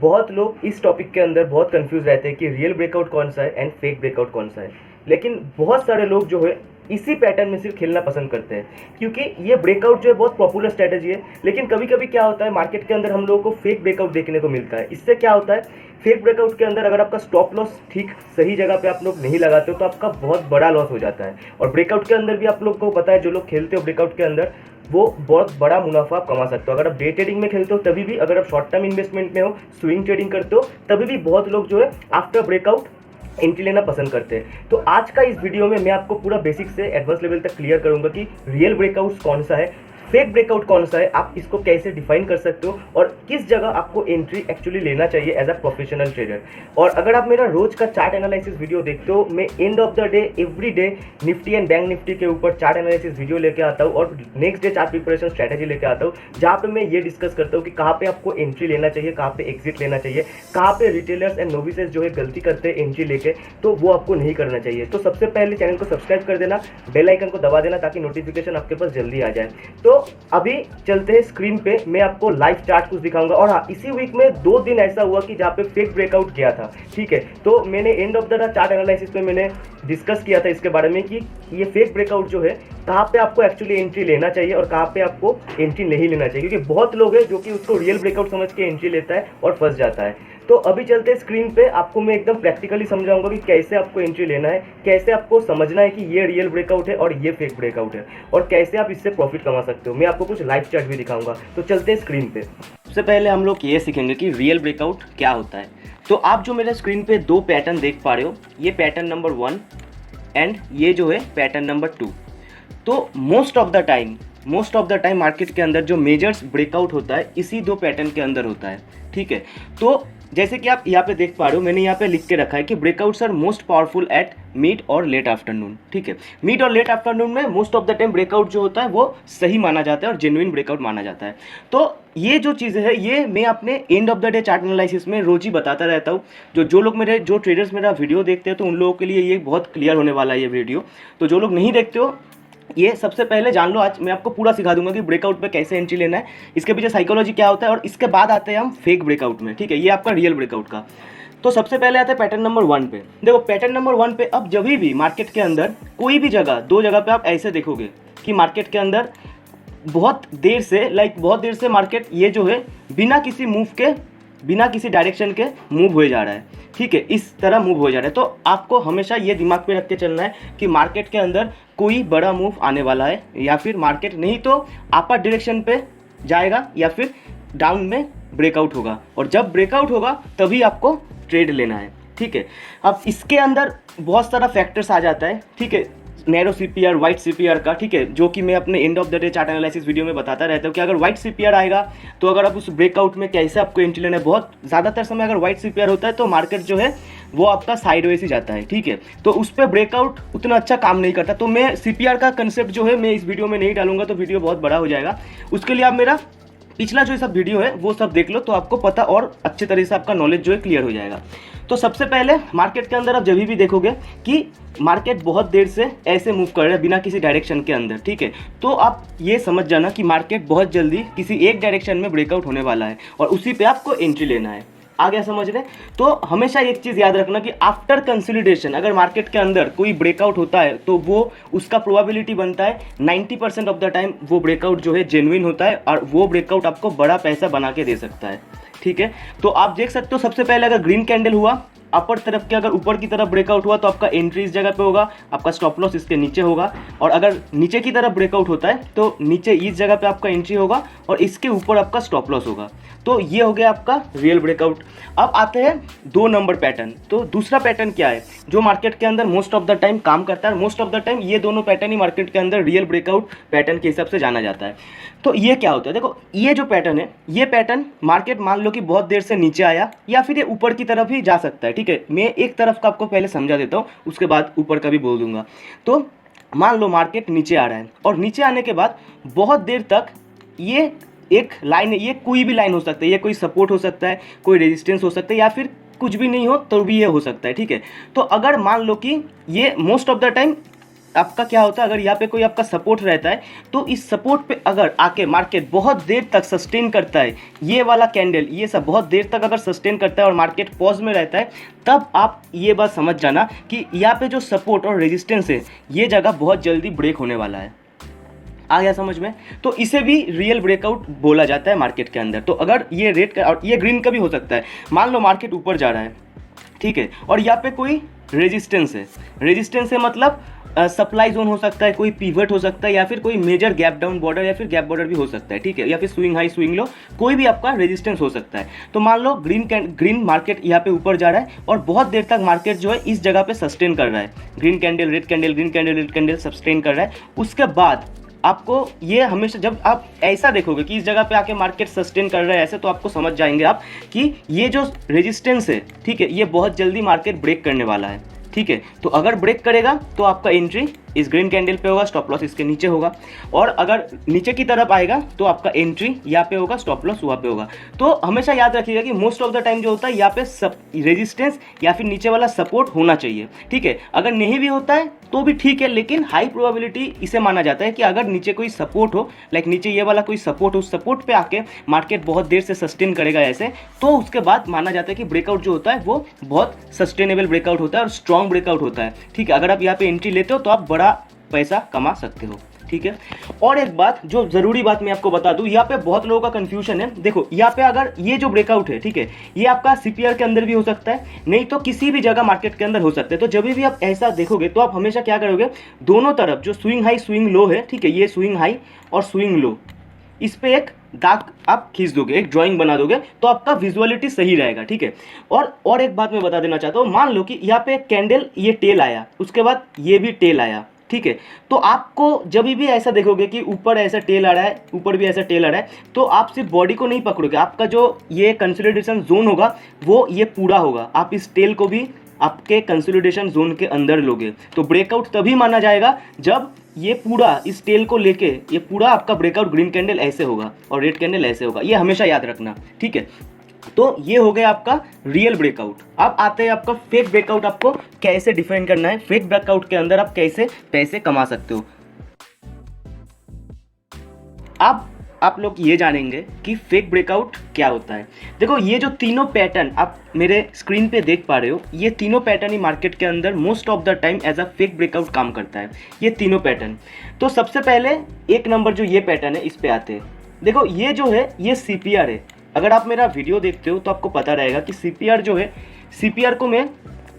बहुत लोग इस टॉपिक के अंदर बहुत कंफ्यूज रहते हैं कि रियल ब्रेकआउट कौन सा है एंड फेक ब्रेकआउट कौन सा है। लेकिन बहुत सारे लोग जो है इसी पैटर्न में सिर्फ खेलना पसंद करते हैं, क्योंकि ये ब्रेकआउट जो है बहुत पॉपुलर स्ट्रैटेजी है। लेकिन कभी कभी क्या होता है, मार्केट के अंदर हम लोगों को फेक ब्रेकआउट देखने को मिलता है। इससे क्या होता है, फेक ब्रेकआउट के अंदर अगर आपका स्टॉप लॉस ठीक सही जगह पे आप लोग नहीं लगाते हो तो आपका बहुत बड़ा लॉस हो जाता है। और ब्रेकआउट के अंदर भी आप लोग को पता है, जो लोग खेलते हो ब्रेकआउट के अंदर, वो बहुत बड़ा मुनाफा आप कमा सकते हो। अगर आप डे ट्रेडिंग में खेलते हो तभी भी, अगर आप शॉर्ट टर्म इन्वेस्टमेंट में हो, स्विंग ट्रेडिंग करते हो, तभी भी बहुत लोग जो है आफ्टर ब्रेकआउट एंट्री लेना पसंद करते हैं। तो आज का इस वीडियो में मैं आपको पूरा बेसिक से एडवांस लेवल तक क्लियर करूंगा कि रियल ब्रेकआउट कौन सा है, फेक ब्रेकआउट कौन सा है, आप इसको कैसे डिफाइन कर सकते हो और किस जगह आपको एंट्री एक्चुअली लेना चाहिए एज अ प्रोफेशनल ट्रेडर। और अगर आप मेरा रोज का चार्ट एनालिसिस वीडियो देखते हो, मैं end of the day every day Nifty and bank Nifty के ऊपर चार्ट एनालिसिस वीडियो लेके आता हूँ और next day chart preparation strategy लेके आता हूँ, जहाँ पे मैं ये डिस्कस करता हूँ कि कहाँ पे आपको एंट्री लेना चाहिए, कहाँ पे एग्जिट लेना चाहिए, कहाँ पे रिटेलर्स एंड नोविसेस जो है गलती करते हैं एंट्री लेके, तो वो आपको नहीं करना चाहिए। तो सबसे पहले चैनल को सब्सक्राइब कर देना, बेल आइकन को दबा देना ताकि नोटिफिकेशन आपके पास जल्दी आ जाए। तो अभी चलते हैं स्क्रीन पे, मैं आपको लाइव चार्ट कुछ दिखाऊंगा। और हाँ, इसी वीक में 2 दिन ऐसा हुआ कि जहाँ पे फेक ब्रेकआउट गया था, ठीक है। तो मैंने end of the chart analysis में मैंने डिस्कस किया था इसके बारे में कि ये फेक ब्रेकआउट जो है कहाँ पे आपको एक्चुअली एंट्री लेना चाहिए और कहाँ पे आपको एंट्री नहीं लेना चाहिए, क्योंकि बहुत लोग हैं जो कि उसको रियल ब्रेकआउट समझ के एंट्री लेता है और फंस जाता है। तो अभी चलते हैं स्क्रीन पे, आपको मैं एकदम प्रैक्टिकली समझाऊंगा कि कैसे आपको एंट्री लेना है, कैसे आपको समझना है कि ये रियल ब्रेकआउट है और ये फेक ब्रेकआउट है, और कैसे आप इससे प्रॉफिट कमा सकते हो। मैं आपको कुछ लाइव चार्ट भी दिखाऊंगा। तो चलते हैं स्क्रीन पे। सबसे पहले हम लोग ये सीखेंगे कि रियल ब्रेकआउट क्या होता है। तो आप जो मेरे स्क्रीन पे 2 पैटर्न देख पा रहे हो, ये पैटर्न नंबर 1 एंड ये जो है पैटर्न नंबर 2। तो most of the time market के अंदर जो मेजर्स ब्रेकआउट होता है इसी 2 पैटर्न के अंदर होता है, ठीक है। तो जैसे कि आप यहाँ पे देख पा रहे हो, मैंने यहाँ पे लिख के रखा है कि breakouts are most powerful at mid और लेट आफ्टरनून, ठीक है। मिड और लेट आफ्टरनून में most of the time breakout जो होता है वो सही माना जाता है और जेन्युइन ब्रेकआउट माना जाता है। तो ये जो चीज़ें है ये मैं अपने end of the day chart analysis में रोज ही बताता रहता हूँ। जो ट्रेडर्स मेरा वीडियो देखते हैं तो उन लोगों के लिए ये बहुत क्लियर होने वाला है ये वीडियो। तो जो लोग नहीं देखते हो, ये सबसे पहले जान लो। आज मैं आपको पूरा सिखा दूंगा कि ब्रेकआउट पे कैसे एंट्री लेना है, इसके पीछे साइकोलॉजी क्या होता है, और इसके बाद आते हैं हम फेक ब्रेकआउट में, ठीक है। ये आपका रियल ब्रेकआउट का। तो सबसे पहले आते हैं पैटर्न नंबर 1 पे। देखो पैटर्न नंबर 1 पे अब जब भी मार्केट के अंदर कोई भी जगह, 2 जगह पे आप ऐसे देखोगे कि मार्केट के अंदर बहुत देर से मार्केट ये जो है बिना किसी डायरेक्शन के मूव हो जा रहा है, ठीक है। इस तरह मूव हो जा रहा है। तो आपको हमेशा ये दिमाग पे रख के चलना है कि मार्केट के अंदर कोई बड़ा मूव आने वाला है, या फिर मार्केट नहीं तो अपर डायरेक्शन पे जाएगा या फिर डाउन में ब्रेकआउट होगा, और जब ब्रेकआउट होगा तभी आपको ट्रेड लेना है, ठीक है। अब इसके अंदर बहुत सारा फैक्टर्स आ जाता है, ठीक है। नैरो सीपीआर, वाइट सीपीआर का, ठीक है, जो कि मैं अपने end of the day chart analysis video में बताता रहता हूँ कि अगर वाइट सीपीआर आएगा तो अगर आप उस ब्रेकआउट में कैसे आपको एंट्री लेना है। बहुत ज़्यादातर समय अगर वाइट सीपीआर होता है तो मार्केट जो है वो आपका साइडवेज ही जाता है, ठीक है। तो उस पर ब्रेकआउट उतना अच्छा काम नहीं करता। तो मैं सीपीआर का कंसेप्ट जो है मैं इस वीडियो में नहीं डालूंगा, तो वीडियो बहुत बड़ा हो जाएगा। उसके लिए आप मेरा पिछला जो सब वीडियो है वो सब देख लो, तो आपको पता और अच्छे तरीके से आपका नॉलेज जो है क्लियर हो जाएगा। तो सबसे पहले मार्केट के अंदर आप जब भी देखोगे कि मार्केट बहुत देर से ऐसे मूव कर रहा है बिना किसी डायरेक्शन के अंदर, ठीक है, तो आप ये समझ जाना कि मार्केट बहुत जल्दी किसी एक डायरेक्शन में ब्रेकआउट होने वाला है और उसी पे आपको एंट्री लेना है। आ गया समझ रहे? तो हमेशा एक चीज़ याद रखना कि आफ्टर कंसोलिडेशन अगर मार्केट के अंदर कोई ब्रेकआउट होता है तो वो उसका प्रोबेबिलिटी बनता है 90% ऑफ द टाइम वो ब्रेकआउट जो है जेन्युइन होता है और वो ब्रेकआउट आपको बड़ा पैसा बना के दे सकता है, ठीक है। तो आप देख सकते हो सबसे पहले अगर ग्रीन कैंडल हुआ अपर तरफ के, अगर ऊपर की तरफ ब्रेकआउट हुआ तो आपका एंट्री इस जगह पे होगा, आपका स्टॉप लॉस इसके नीचे होगा, और अगर नीचे की तरफ ब्रेकआउट होता है तो नीचे इस जगह पे आपका एंट्री होगा और इसके ऊपर आपका स्टॉप लॉस होगा। तो ये हो गया आपका रियल ब्रेकआउट। अब आते हैं 2 नंबर पैटर्न। तो दूसरा पैटर्न क्या है जो मार्केट के अंदर मोस्ट ऑफ द टाइम काम करता है, मोस्ट ऑफ द टाइम ये दोनों पैटर्न ही मार्केट के अंदर रियल ब्रेकआउट पैटर्न के हिसाब से जाना जाता है। तो ये क्या होता है, देखो ये जो पैटर्न है, ये पैटर्न मार्केट मान लो कि बहुत देर से नीचे आया या फिर ये ऊपर की तरफ ही जा सकता है, ठीक है। मैं एक तरफ का आपको पहले समझा देता हूँ, उसके बाद ऊपर का भी बोल दूंगा। तो मान लो मार्केट नीचे आ रहा है और नीचे आने के बाद बहुत देर तक ये एक लाइन है, ये कोई भी लाइन हो सकता है, ये कोई सपोर्ट हो सकता है, कोई रेजिस्टेंस हो सकता है, या फिर कुछ भी नहीं हो तो भी ये हो सकता है, ठीक है। तो अगर मान लो कि ये मोस्ट ऑफ द टाइम आपका क्या होता है, अगर यहाँ पे कोई आपका सपोर्ट रहता है तो इस सपोर्ट पे अगर आके मार्केट बहुत देर तक सस्टेन करता है, ये वाला कैंडल ये सब बहुत देर तक अगर सस्टेन करता है और मार्केट पॉज में रहता है, तब आप ये बात समझ जाना कि यहाँ पे जो सपोर्ट और रेजिस्टेंस है ये जगह बहुत जल्दी ब्रेक होने वाला है। आ गया समझ में? तो इसे भी रियल ब्रेकआउट बोला जाता है मार्केट के अंदर। तो अगर ये रेड का और ये ग्रीन का भी हो सकता है, मान लो मार्केट ऊपर जा रहा है, ठीक है, और यहाँ पे कोई रेजिस्टेंस है, रेजिस्टेंस है मतलब सप्लाई जोन हो सकता है, कोई पीवट हो सकता है, या फिर कोई मेजर गैप डाउन बॉर्डर या फिर गैप बॉर्डर भी हो सकता है, ठीक है, या फिर स्विंग हाई स्विंग लो, कोई भी आपका रेजिस्टेंस हो सकता है। तो मान लो ग्रीन मार्केट यहाँ पे ऊपर जा रहा है और बहुत देर तक मार्केट जो है इस जगह पे सस्टेन कर रहा है, green candle red candle green candle red candle sustain कर रहा है। उसके बाद आपको ये हमेशा जब आप ऐसा देखोगे कि इस जगह पे आके मार्केट सस्टेन कर रहा है ऐसे, तो आपको समझ जाएंगे आप कि ये जो रेजिस्टेंस है, ठीक है, ये बहुत जल्दी मार्केट ब्रेक करने वाला है, ठीक है। तो अगर ब्रेक करेगा तो आपका एंट्री इस ग्रीन कैंडल पे होगा, स्टॉप लॉस इसके नीचे होगा, और अगर नीचे की तरफ आएगा तो आपका एंट्री यहाँ पे होगा, स्टॉप लॉस वहाँ पे होगा। तो हमेशा याद रखिएगा कि मोस्ट ऑफ द टाइम जो होता है यहाँ पे रेजिस्टेंस या फिर नीचे वाला सपोर्ट होना चाहिए, ठीक है। अगर नहीं भी होता है तो भी ठीक है, लेकिन हाई प्रोबेबिलिटी इसे माना जाता है कि अगर नीचे कोई सपोर्ट हो, लाइक नीचे ये वाला कोई सपोर्ट हो, उस सपोर्ट पे आके मार्केट बहुत देर से सस्टेन करेगा ऐसे, तो उसके बाद माना जाता है कि ब्रेकआउट जो होता है वो बहुत सस्टेनेबल ब्रेकआउट होता है और स्ट्रॉन्ग ब्रेकआउट होता है, ठीक है। अगर आप यहाँ पे एंट्री लेते हो तो आप बड़ा पैसा कमा सकते हो, ठीक है। और एक बात जो जरूरी बात मैं आपको बता दूं, यहाँ पे बहुत लोगों का कंफ्यूजन है। देखो यहाँ पे अगर ये जो ब्रेकआउट है, ठीक है, ये आपका सीपीआर के अंदर भी हो सकता है, नहीं तो किसी भी जगह मार्केट के अंदर हो सकता है। तो जब भी आप ऐसा देखोगे तो आप हमेशा क्या करोगे, दोनों तरफ जो स्विंग हाई स्विंग लो है, ठीक है, ये स्विंग हाई और स्विंग लो, इस पे एक दाग आप खींच दोगे, एक ड्राइंग बना दोगे, तो आपका विजुअलिटी सही रहेगा, ठीक है। और एक बात मैं बता देना चाहता हूँ, मान लो कि यहाँ पे एक कैंडल ये टेल आया, उसके बाद ये भी टेल आया, ठीक है, तो आपको जब भी ऐसा देखोगे कि ऊपर ऐसा टेल आ रहा है, ऊपर भी ऐसा टेल आ रहा है, तो आप सिर्फ बॉडी को नहीं पकड़ोगे, आपका जो ये कंसोलिडेशन जोन होगा वो ये पूरा होगा, आप इस टेल को भी आपके कंसोलिडेशन जोन के अंदर लोगे। तो ब्रेकआउट तभी माना जाएगा जब ये पूरा इस टेल को लेके ये पूरा आपका ब्रेकआउट ग्रीन कैंडल ऐसे होगा और रेड कैंडल ऐसे होगा, ये हमेशा याद रखना, ठीक है। तो ये हो गया आपका रियल ब्रेकआउट। अब आते हैं आपका फेक ब्रेकआउट, आपको कैसे डिफाइन करना है, फेक ब्रेकआउट के अंदर आप कैसे पैसे कमा सकते हो। अब आप लोग ये जानेंगे कि फेक ब्रेकआउट क्या होता है। देखो ये जो तीनों पैटर्न आप मेरे स्क्रीन पे देख पा रहे हो, ये तीनों पैटर्न ही मार्केट के अंदर most of the time as a fake breakout काम करता है, ये तीनों पैटर्न। तो सबसे पहले एक नंबर जो ये पैटर्न है इस पे आते हैं। देखो ये जो है ये सीपीआर है, अगर आप मेरा वीडियो देखते हो तो आपको पता रहेगा कि सीपीआर जो है, सीपीआर को मैं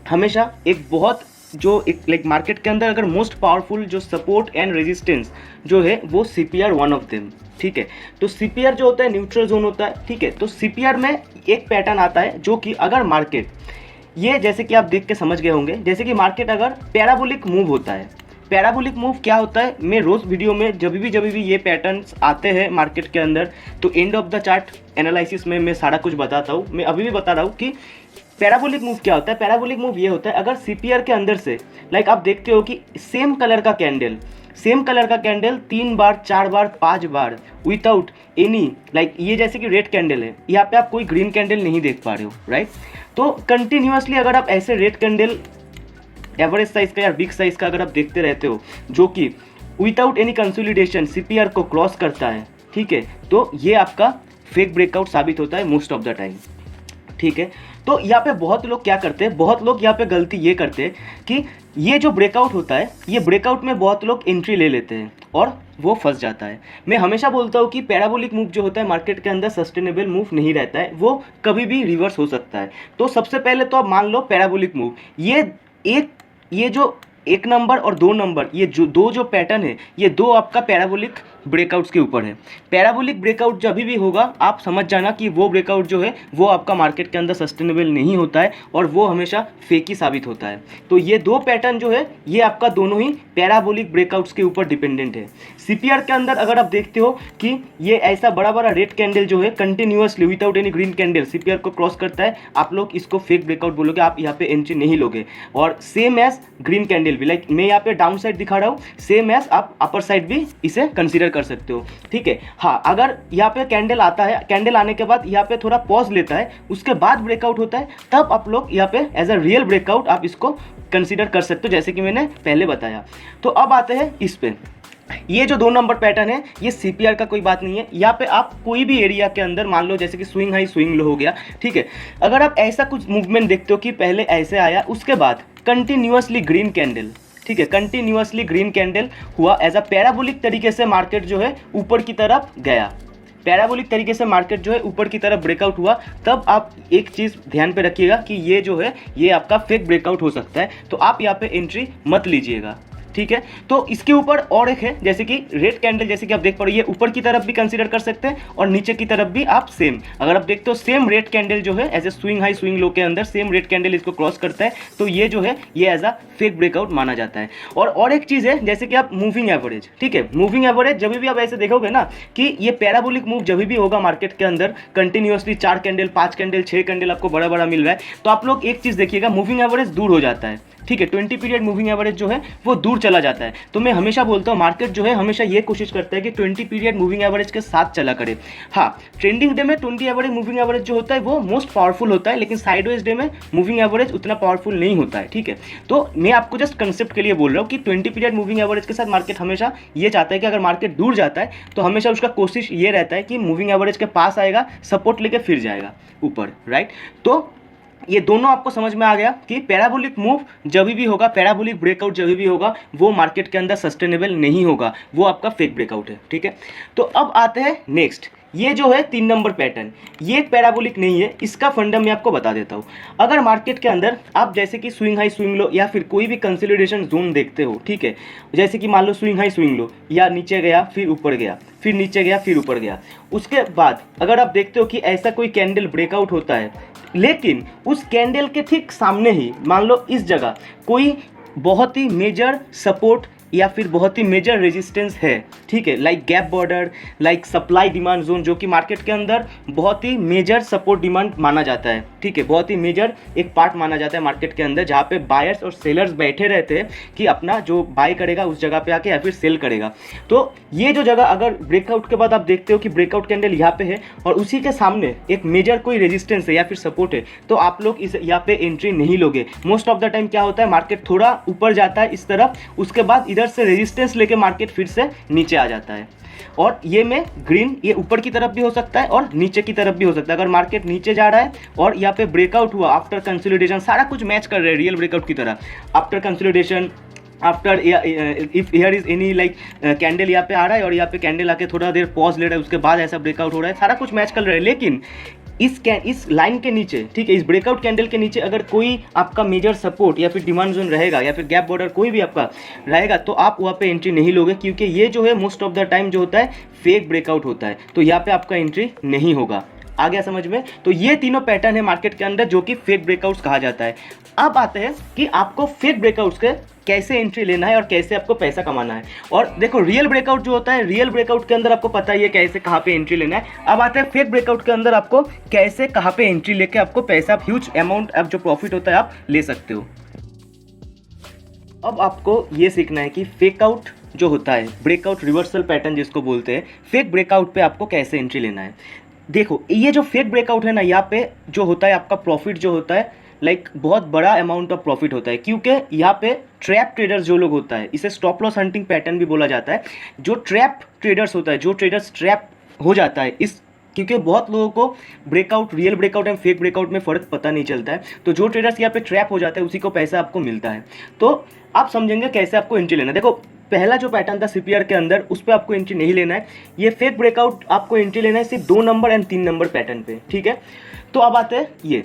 हमेशा एक बहुत जो एक लाइक मार्केट के अंदर अगर मोस्ट पावरफुल जो सपोर्ट एंड रेजिस्टेंस जो है वो सीपीआर वन ऑफ देम, ठीक है। तो सीपीआर जो होता है न्यूट्रल जोन होता है, ठीक है। तो सीपीआर में एक पैटर्न आता है जो कि अगर मार्केट ये जैसे कि आप देख के समझ गए होंगे, जैसे कि मार्केट अगर पैराबोलिक मूव होता है, पैराबोलिक मूव क्या होता है, मैं रोज़ वीडियो में जब भी ये पैटर्न्स आते हैं मार्केट के अंदर तो end of the chart analysis में मैं सारा कुछ बताता हूँ। मैं अभी भी बता रहा हूँ कि पैराबोलिक मूव क्या होता है। पैराबोलिक मूव ये होता है अगर सीपीआर के अंदर से लाइक आप देखते हो कि सेम कलर का कैंडल 3 बार 4 बार 5 बार विदाउट एनी लाइक ये जैसे कि रेड कैंडल है, यहाँ पे आप कोई ग्रीन कैंडल नहीं देख पा रहे हो, राइट। तो कंटिन्यूसली अगर आप ऐसे रेड कैंडल एवरेज साइज का या बिग साइज का अगर आप देखते रहते हो जो कि विदाउट एनी कंसोलिडेशन सीपीआर को क्रॉस करता है, ठीक है, तो ये आपका फेक ब्रेकआउट साबित होता है मोस्ट ऑफ द टाइम, ठीक है। तो यहाँ पे बहुत लोग क्या करते हैं, बहुत लोग यहाँ पे गलती ये करते हैं कि ये जो ब्रेकआउट होता है, ये ब्रेकआउट में बहुत लोग एंट्री ले लेते हैं और वो फंस जाता है। मैं हमेशा बोलता हूँ कि पैराबोलिक मूव जो होता है मार्केट के अंदर सस्टेनेबल मूव नहीं रहता है, वो कभी भी रिवर्स हो सकता है। तो सबसे पहले तो आप मान लो पैराबोलिक मूव, ये जो 1 नंबर और 2 नंबर ये जो पैटर्न है, ये 2 आपका पैराबोलिक ब्रेकआउट्स के ऊपर है। पैराबोलिक ब्रेकआउट जब भी होगा आप समझ जाना कि वो ब्रेकआउट जो है वो आपका मार्केट के अंदर सस्टेनेबल नहीं होता है और वो हमेशा फेक ही साबित होता है। तो ये 2 पैटर्न जो है ये आपका दोनों ही पैराबोलिक ब्रेकआउट्स के ऊपर डिपेंडेंट है। सीपीआर के अंदर अगर आप देखते हो कि ये ऐसा बड़ा बड़ा रेड कैंडल जो है continuously without any green candle CPR को क्रॉस करता है, आप लोग इसको फेक ब्रेकआउट बोलोगे, आप यहाँ पे एंट्री नहीं लोगे। और सेम एज ग्रीन कैंडल भी, लाइक मैं यहाँ पे डाउन साइड दिखा रहा हूँ, सेम एज आप अपर साइड भी इसे कंसीडर कर सकते हो, ठीक है। हाँ, अगर यहाँ पे कैंडल आता है, कैंडल आने के बाद यहाँ पे थोड़ा पॉज लेता है, उसके बाद ब्रेकआउट होता है, तब आप लोग यहाँ पे एज अ रियल ब्रेकआउट आप इसको कंसीडर कर सकते हो, जैसे कि मैंने पहले बताया। तो अब आते हैं इस पे, ये जो 2 नंबर पैटर्न है ये सीपीआर का कोई बात नहीं है। यहाँ पे आप कोई भी एरिया के अंदर मान लो जैसे कि स्विंग हाई स्विंग लो हो गया, ठीक है, अगर आप ऐसा कुछ मूवमेंट देखते हो कि पहले ऐसे आया उसके बाद कंटिन्यूअसली ग्रीन कैंडल, ठीक है, कंटिन्यूअसली ग्रीन कैंडल हुआ, एज अ पैराबोलिक तरीके से मार्केट जो है ऊपर की तरफ गया, पैराबोलिक तरीके से मार्केट जो है ऊपर की तरफ ब्रेकआउट हुआ, तब आप एक चीज़ ध्यान पे रखिएगा कि ये जो है ये आपका फेक ब्रेकआउट हो सकता है, तो आप यहाँ पे एंट्री मत लीजिएगा, ठीक है। तो इसके ऊपर और एक है जैसे कि रेड कैंडल, जैसे कि आप देख पा रहे हो, ये ऊपर की तरफ भी कंसीडर कर सकते हैं और नीचे की तरफ भी आप सेम, अगर आप देखते हो सेम रेड कैंडल जो है as a swing high swing low के अंदर सेम रेड कैंडल इसको क्रॉस करता है, तो ये जो है ये एज अ फेक ब्रेकआउट माना जाता है। और एक चीज़ है जैसे कि आप मूविंग एवरेज, ठीक है, मूविंग एवरेज जब भी आप ऐसे देखोगे ना कि ये पैराबोलिक मूव जब भी होगा मार्केट के अंदर, कंटिन्यूअसली 4 कैंडल 5 कैंडल 6 कैंडल आपको बड़ा बड़ा मिल रहा है, तो आप लोग एक चीज़ देखिएगा, मूविंग एवरेज दूर हो जाता है, ठीक है, 20 पीरियड मूविंग एवरेज जो है वो दूर चला जाता है। तो मैं हमेशा बोलता हूँ मार्केट जो है हमेशा ये कोशिश करता है कि 20 पीरियड मूविंग एवरेज के साथ चला करे। हाँ, ट्रेंडिंग डे में 20 एवरेज मूविंग एवरेज जो होता है वो मोस्ट पावरफुल होता है, लेकिन साइडवेज डे में मूविंग एवरेज उतना पावरफुल नहीं होता है, ठीक है। तो मैं आपको जस्ट कंसेप्ट के लिए बोल रहा हूँ कि 20 पीरियड मूविंग एवरेज के साथ मार्केट हमेशा ये चाहता है कि अगर मार्केट दूर जाता है तो हमेशा उसका कोशिश ये रहता है कि मूविंग एवरेज के पास आएगा, सपोर्ट लेके फिर जाएगा ऊपर, राइट। तो ये दोनों आपको समझ में आ गया कि पैराबोलिक मूव जब भी होगा, पैराबोलिक ब्रेकआउट जब भी होगा, वो मार्केट के अंदर सस्टेनेबल नहीं होगा, वो आपका फेक ब्रेकआउट है, ठीक है। तो अब आते हैं नेक्स्ट, ये जो है 3 नंबर पैटर्न, ये पैराबोलिक नहीं है, इसका फंडा मैं आपको बता देता हूँ। अगर मार्केट के अंदर आप जैसे कि स्विंग हाई स्विंग लो या फिर कोई भी कंसोलिडेशन जोन देखते हो, ठीक है, जैसे कि मान लो स्विंग हाई स्विंग लो, या नीचे गया फिर ऊपर गया, फिर नीचे गया फिर ऊपर गया, उसके बाद अगर आप देखते हो कि ऐसा कोई कैंडल ब्रेकआउट होता है, लेकिन उस कैंडल के ठीक सामने ही मान लो इस जगह कोई बहुत ही मेजर सपोर्ट या फिर बहुत ही मेजर रेजिस्टेंस है, ठीक है, like gap border, like supply demand zone, जो कि मार्केट के अंदर बहुत ही मेजर सपोर्ट डिमांड माना जाता है, ठीक है, बहुत ही मेजर एक पार्ट माना जाता है मार्केट के अंदर, जहाँ पे बायर्स और सेलर्स बैठे रहते हैं कि अपना जो बाय करेगा उस जगह पे आके या फिर सेल करेगा। तो ये जो जगह अगर ब्रेकआउट के बाद आप देखते हो कि ब्रेकआउट कैंडल यहाँ पे है और उसी के सामने एक मेजर कोई रेजिस्टेंस है या फिर सपोर्ट है, तो आप लोग इस यहाँ पे एंट्री नहीं लोगे। मोस्ट ऑफ द टाइम क्या होता है, मार्केट थोड़ा ऊपर जाता है इस तरफ, उसके बाद इधर से रेजिस्टेंस लेके मार्केट फिर से नीचे आ जाता है। और ये में ग्रीन, ये ऊपर की तरफ भी हो सकता है और नीचे की तरफ भी हो सकता है। अगर मार्केट नीचे जा रहा है और यहाँ पे ब्रेकआउट हुआ आफ्टर कंसोलिडेशन, सारा कुछ मैच कर रहे हैं रियल ब्रेकआउट की तरह, after consolidation, after if here is any like candle यहाँ पे आ रहा है और यहाँ पे कैंडल आके थोड़ा देर पॉज ले रहा है, उसके बाद ऐसा ब्रेकआउट हो रहा है, सारा कुछ मैच कर रहा है। लेकिन इस लाइन के नीचे, ठीक है, इस ब्रेकआउट कैंडल के नीचे अगर कोई आपका मेजर सपोर्ट या फिर डिमांड जोन रहेगा या फिर गैप बॉर्डर कोई भी आपका रहेगा, तो आप वहाँ पे एंट्री नहीं लोगे, क्योंकि ये जो है मोस्ट ऑफ द टाइम जो होता है फेक ब्रेकआउट होता है, तो यहाँ पे आपका एंट्री नहीं होगा। आ गया समझ में? तो ये तीनों पैटर्न है मार्केट के अंदर जो कि फेक ब्रेकआउट्स कहा जाता है। अब आते हैं कि आपको फेक ब्रेकआउट्स के कैसे एंट्री लेना है और कैसे आपको पैसा कमाना है। और देखो रियल ब्रेकआउट जो होता है, रियल ब्रेकआउट के अंदर आपको पता ही है कैसे कहाँ पे एंट्री लेना है। अब आते हैं फेक ब्रेकआउट के अंदर आपको कैसे कहाँ पे एंट्री लेके आपको पैसा, ह्यूज अमाउंट आप जो प्रॉफिट होता है आप ले सकते हो। अब आपको ये सीखना है कि फेक आउट जो होता है, ब्रेकआउट रिवर्सल पैटर्न जिसको बोलते हैं, फेक ब्रेकआउट पे आपको कैसे एंट्री लेना है। देखो ये जो फेक ब्रेकआउट है ना, यहाँ पे जो होता है आपका प्रॉफिट जो होता है लाइक बहुत बड़ा अमाउंट ऑफ प्रॉफिट होता है, क्योंकि यहाँ पे ट्रैप ट्रेडर्स जो लोग होता है, इसे स्टॉप लॉस हंटिंग पैटर्न भी बोला जाता है। जो ट्रैप ट्रेडर्स होता है, जो ट्रेडर्स ट्रैप हो जाता है इस, क्योंकि बहुत लोगों को breakout, real breakout and fake breakout में फ़र्क पता नहीं चलता है, तो जो ट्रेडर्स यहाँ पे ट्रैप हो जाते हैं उसी को पैसा आपको मिलता है। तो आप समझेंगे कैसे आपको एंट्री लेना है। देखो पहला जो पैटर्न था सीपीआर के अंदर, उस पर आपको एंट्री नहीं लेना है। ये फेक ब्रेकआउट आपको एंट्री लेना है सिर्फ 2 नंबर एंड 3 नंबर पैटर्न पे, ठीक है। तो अब आते हैं ये,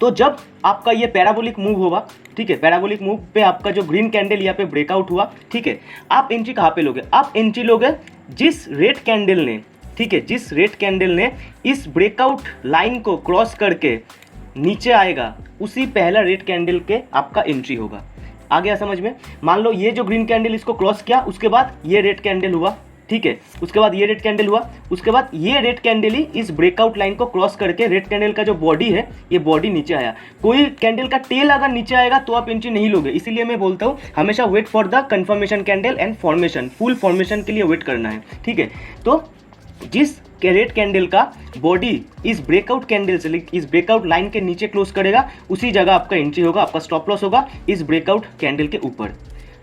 तो जब आपका ये पैराबोलिक मूव होगा, ठीक है, पैराबोलिक मूव पे आपका जो ग्रीन कैंडल यहाँ पे ब्रेकआउट हुआ, ठीक है, आप एंट्री कहाँ पे लोगे? आप एंट्री लोगे जिस रेड कैंडल ने, ठीक है, जिस रेड कैंडल ने इस ब्रेकआउट लाइन को क्रॉस करके नीचे आएगा, उसी पहला रेड कैंडल के आपका एंट्री होगा। आ गया समझ में? मान लो ये जो ग्रीन कैंडल इसको क्रॉस किया, उसके बाद ये रेड कैंडल हुआ, ठीक है, उसके बाद ये रेड कैंडल हुआ, उसके बाद ये रेड कैंडल ही इस ब्रेकआउट लाइन को क्रॉस करके रेड कैंडल का जो बॉडी है, ये बॉडी नीचे आया। कोई कैंडल का टेल अगर नीचे आएगा तो आप एंट्री नहीं लोगे। इसीलिए मैं बोलता हूँ हमेशा wait for the confirmation candle and formation, full formation के लिए वेट करना है, ठीक है। तो जिस रेड कैंडल का बॉडी इस ब्रेकआउट कैंडल से इस ब्रेकआउट लाइन के नीचे क्लोज करेगा, उसी जगह आपका एंट्री होगा, आपका स्टॉप लॉस होगा इस ब्रेकआउट कैंडल के ऊपर।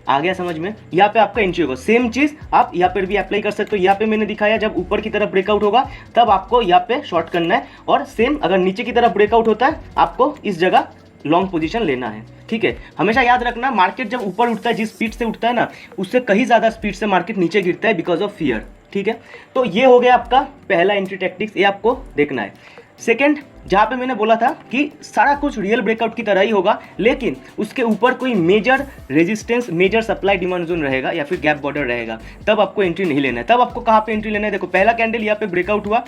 आ गया समझ में? यहाँ पे आपका एंट्री होगा। सेम चीज आप यहाँ पर भी अप्लाई कर सकते हो। यहाँ पे मैंने दिखाया जब ऊपर की तरफ ब्रेकआउट होगा तब आपको यहाँ पे शॉर्ट करना है, और सेम अगर नीचे की तरफ ब्रेकआउट होता है आपको इस जगह लॉन्ग पोजीशन लेना है। ठीक है, हमेशा याद रखना मार्केट जब ऊपर उठता है, जिस स्पीड से उठता है ना, उससे कहीं ज़्यादा स्पीड से मार्केट नीचे गिरता है बिकॉज ऑफ फियर। ठीक है, तो ये हो गया आपका पहला एंट्री टैक्टिक्स, ये आपको देखना है। सेकेंड, जहाँ पे मैंने बोला था कि सारा कुछ रियल ब्रेकआउट की तरह ही होगा, लेकिन उसके ऊपर कोई major resistance, major supply demand zone रहेगा या फिर गैप बॉर्डर रहेगा, तब आपको एंट्री नहीं लेना है। तब आपको कहाँ पे एंट्री लेना है? देखो पहला कैंडल यहाँ पे ब्रेकआउट हुआ,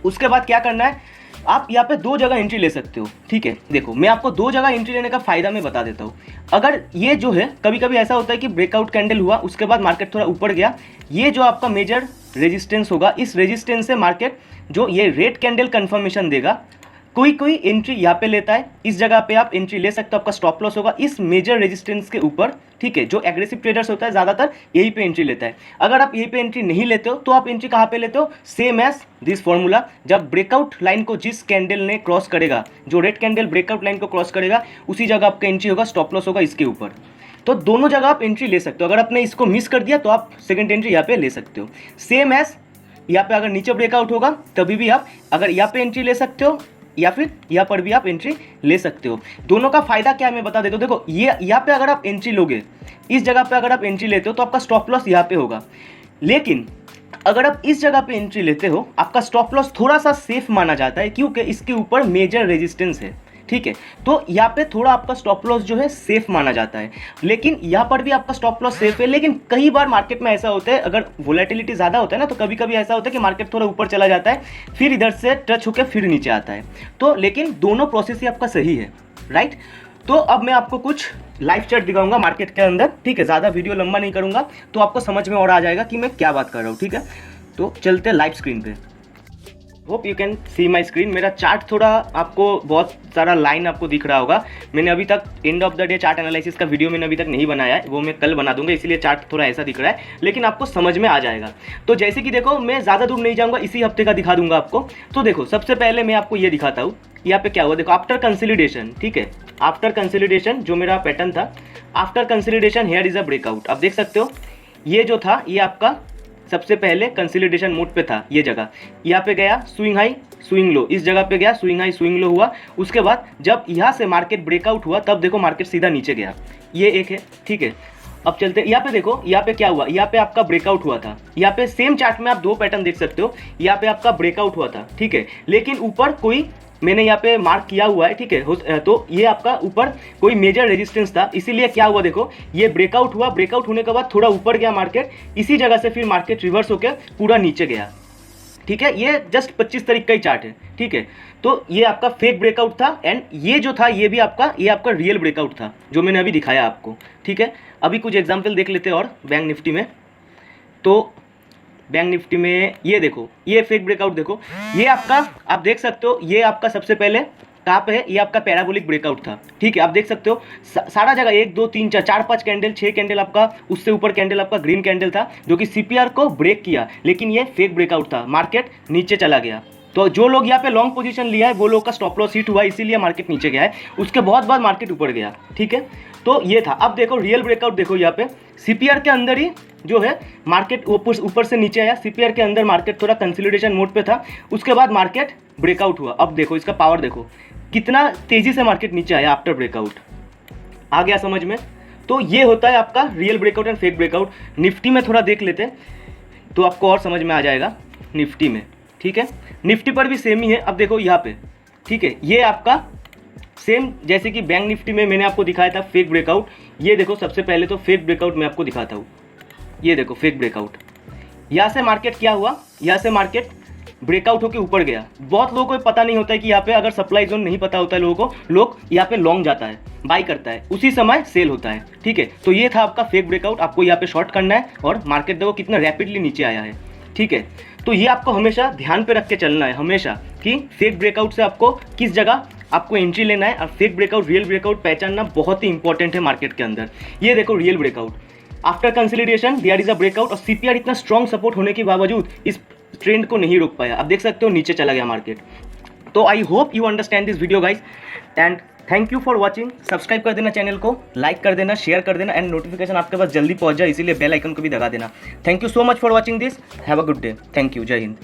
उसके बाद क्या करना है, आप यहाँ पे दो जगह एंट्री ले सकते हो। ठीक है, देखो मैं आपको दो जगह एंट्री लेने का फायदा मैं बता देता हूँ। अगर ये जो है कभी कभी ऐसा होता है कि ब्रेकआउट कैंडल हुआ, उसके बाद मार्केट थोड़ा ऊपर गया, ये जो आपका मेजर रेजिस्टेंस होगा, इस रेजिस्टेंस से मार्केट जो ये रेड कैंडल कंफर्मेशन देगा, कोई एंट्री यहाँ पे लेता है, इस जगह पे आप एंट्री ले सकते हो, आपका स्टॉप लॉस होगा इस मेजर रेजिस्टेंस के ऊपर। ठीक है, जो एग्रेसिव ट्रेडर्स होता है ज़्यादातर यहीं पे एंट्री लेता है। अगर आप यहीं पे एंट्री नहीं लेते हो तो आप एंट्री कहाँ पे लेते हो? सेम एज दिस फॉर्मूला, जब ब्रेकआउट लाइन को जिस कैंडल ने क्रॉस करेगा, जो रेड कैंडल ब्रेकआउट लाइन को क्रॉस करेगा, उसी जगह आपका एंट्री होगा, स्टॉप लॉस होगा इसके ऊपर। तो दोनों जगह आप एंट्री ले सकते हो। अगर आपने इसको मिस कर दिया तो आप सेकेंड एंट्री यहाँ पे ले सकते हो। सेम एज यहाँ पे अगर नीचे ब्रेकआउट होगा तभी भी आप अगर यहाँ पे एंट्री ले सकते हो या फिर यहाँ पर भी आप एंट्री ले सकते हो। दोनों का फायदा क्या है मैं बता देता हूँ। देखो ये यहाँ पे अगर आप एंट्री लोगे, इस जगह पे अगर आप एंट्री लेते हो तो आपका स्टॉप लॉस यहाँ पे होगा, लेकिन अगर आप इस जगह पे एंट्री लेते हो आपका स्टॉप लॉस थोड़ा सा सेफ माना जाता है, क्योंकि इसके ऊपर मेजर रेजिस्टेंस है। ठीक है, तो यहाँ पे थोड़ा आपका स्टॉप लॉस जो है सेफ माना जाता है, लेकिन यहाँ पर भी आपका स्टॉप लॉस सेफ है। लेकिन कई बार मार्केट में ऐसा होता है, अगर वोलेटिलिटी ज़्यादा होता है ना, तो कभी कभी ऐसा होता है कि मार्केट थोड़ा ऊपर चला जाता है, फिर इधर से टच होकर फिर नीचे आता है। तो लेकिन दोनों प्रोसेस ही आपका सही है, राइट। तो अब मैं आपको कुछ लाइव चार्ट दिखाऊंगा मार्केट के अंदर। ठीक है, ज़्यादा वीडियो लंबा नहीं करूँगा तो आपको समझ में और आ जाएगा कि मैं क्या बात कर रहा हूँ। ठीक है, तो चलते लाइव स्क्रीन पे। Hope you can see my screen. मेरा चार्ट थोड़ा आपको बहुत सारा लाइन आपको दिख रहा होगा। मैंने अभी तक end of the day chart analysis का वीडियो मैंने अभी तक नहीं बनाया है, वो मैं कल बना दूंगा, इसीलिए चार्ट थोड़ा ऐसा दिख रहा है, लेकिन आपको समझ में आ जाएगा। तो जैसे कि देखो मैं ज़्यादा दूर नहीं जाऊँगा, इसी हफ्ते का दिखा दूंगा आपको। तो देखो सबसे पहले मैं आपको ये दिखाता हूँ, यहाँ पे क्या हुआ। देखो आफ्टर कंसोलिडेशन, ठीक है, आफ्टर कंसोलिडेशन जो मेरा पैटर्न था, after consolidation here is a breakout. आप देख सकते हो ये जो था ये आपका सबसे पहले कंसोलिडेशन मोड पे था, ये जगह यहाँ पे गया स्विंग हाई स्विंग लो, इस जगह पे गया स्विंग हाई स्विंग लो हुआ। उसके बाद जब यहाँ से मार्केट ब्रेकआउट हुआ तब देखो मार्केट सीधा नीचे गया, ये एक है। ठीक है, अब चलते यहाँ पे देखो, यहाँ पे क्या हुआ, यहाँ पे आपका ब्रेकआउट हुआ था। यहाँ पे सेम चार्ट में आप दो पैटर्न देख सकते हो, यहाँ पे आपका ब्रेकआउट हुआ था। ठीक है, लेकिन ऊपर कोई मैंने यहाँ पे मार्क किया हुआ है। ठीक है, तो ये आपका ऊपर कोई मेजर रेजिस्टेंस था, इसीलिए क्या हुआ देखो ये ब्रेकआउट हुआ, ब्रेकआउट होने के बाद थोड़ा ऊपर गया मार्केट, इसी जगह से फिर मार्केट रिवर्स होकर पूरा नीचे गया। ठीक है, ये जस्ट 25 तारीख का ही चार्ट है। ठीक है, तो ये आपका फेक ब्रेकआउट था, एंड ये जो था ये भी आपका रियल ब्रेकआउट था जो मैंने अभी दिखाया आपको। ठीक है, अभी कुछ एग्जाम्पल देख लेते हैं और बैंक निफ्टी में। तो बैंक निफ्टी में ये देखो, ये फेक ब्रेकआउट देखो, ये आपका आप देख सकते हो, ये आपका सबसे पहले कहाँ पे है, ये आपका पैराबोलिक ब्रेकआउट था। ठीक है, आप देख सकते हो सारा जगह 1 2 3 4 4 5 कैंडल 6 कैंडल आपका, उससे ऊपर कैंडल आपका ग्रीन कैंडल था जो कि सीपीआर को ब्रेक किया, लेकिन ये फेक ब्रेकआउट था, मार्केट नीचे चला गया। तो जो लोग यहाँ पे लॉन्ग पोजीशन लिया है वो लोग का स्टॉप लॉस हिट हुआ, इसीलिए मार्केट नीचे गया है। उसके बहुत बाद मार्केट ऊपर गया। ठीक है, तो ये था। अब देखो रियल ब्रेकआउट देखो, यहाँ पे सीपीआर के अंदर ही जो है मार्केट ऊपर से नीचे आया, सीपीआर के अंदर मार्केट थोड़ा कंसोलिडेशन मोड पे था, उसके बाद मार्केट ब्रेकआउट हुआ। अब देखो इसका पावर देखो कितना तेजी से मार्केट नीचे आया आफ्टर ब्रेकआउट। आ गया समझ में? तो ये होता है आपका real breakout and fake breakout. Nifty में थोड़ा देख लेते हैं तो आपको और समझ में आ जाएगा निफ्टी में। ठीक है, निफ्टी पर भी सेम ही है। अब देखो यहाँ पे, ठीक है, ये आपका सेम जैसे कि बैंक निफ्टी में मैंने आपको दिखाया था फेक ब्रेकआउट। ये देखो सबसे पहले तो फेक ब्रेकआउट मैं आपको दिखाता हूँ। ये देखो फेक ब्रेकआउट, यहाँ से मार्केट क्या हुआ, यहाँ से मार्केट ब्रेकआउट होकर ऊपर गया। बहुत लोगों को पता नहीं होता है कि यहाँ पे अगर सप्लाई जोन नहीं पता होता है लोगों को, लोग यहाँ पे लॉन्ग जाता है, बाई करता है, उसी समय सेल होता है। ठीक है, तो ये था आपका फेक ब्रेकआउट, आपको यहाँ पे शॉर्ट करना है और मार्केट देखो कितना रैपिडली नीचे आया है। ठीक है, तो ये आपको हमेशा ध्यान पे रख के चलना है हमेशा कि फेक ब्रेकआउट से आपको किस जगह आपको एंट्री लेना है, और फेक ब्रेकआउट रियल ब्रेकआउट पहचानना बहुत ही इंपॉर्टेंट है मार्केट के अंदर। ये देखो real breakout after consolidation there is a breakout, और सीपीआर इतना स्ट्रॉन्ग सपोर्ट होने के बावजूद इस ट्रेंड को नहीं रोक पाया। अब देख सकते हो नीचे चला गया मार्केट। तो I hope you understand this video guys, and thank you for watching. Subscribe कर देना चैनल को, लाइक कर देना, शेयर कर देना, एंड नोटिफिकेशन आपके पास जल्दी पहुंच जाए इसीलिए बेल आइकन को भी दबा देना। Thank you so much for watching this. Have a good day. Thank you. जय हिंद।